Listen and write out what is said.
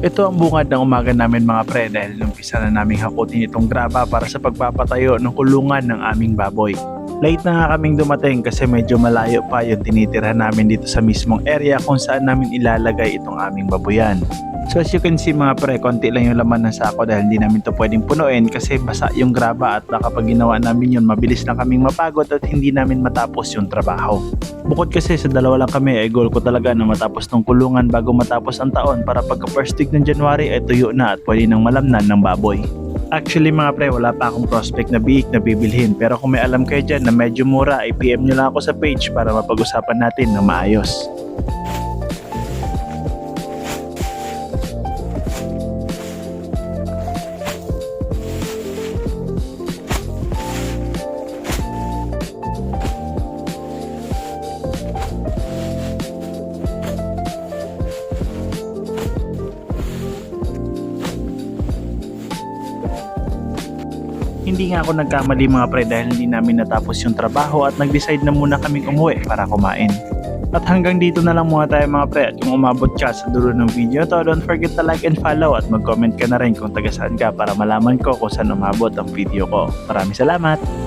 Ito ang bungad ng umaga namin mga pre dahil numpisa na naming hakutin itong graba para sa pagpapatayo ng kulungan ng aming baboy. Late na nga kaming dumating kasi medyo malayo pa yung tinitirhan namin dito sa mismong area kung saan namin ilalagay itong aming baboyan. So as you can see mga pre, konti lang yung laman ng sako dahil hindi namin to pwedeng punuin kasi basa yung graba at kapag ginawa namin yun mabilis lang kaming mapagod at hindi namin matapos yung trabaho. Bukod kasi sa dalawa lang kami ay goal ko talaga na matapos tong kulungan bago matapos ang taon para pagka first week ng January ay tuyo na at pwede nang malamnan ng baboy. Actually mga pre, wala pa akong prospect na biik na bibilhin pero kung may alam kayo dyan na medyo mura ay PM nyo lang ako sa page para mapag-usapan natin ng maayos. Hindi nga ako nagkamali mga pre dahil hindi namin natapos yung trabaho at nag-decide na muna kaming umuwi para kumain. At hanggang dito na lang muna tayo mga pre at kung umabot ka sa dulo ng video to, don't forget to like and follow at mag-comment ka na rin kung taga saan ka para malaman ko kung saan umabot ang video ko. Maraming salamat!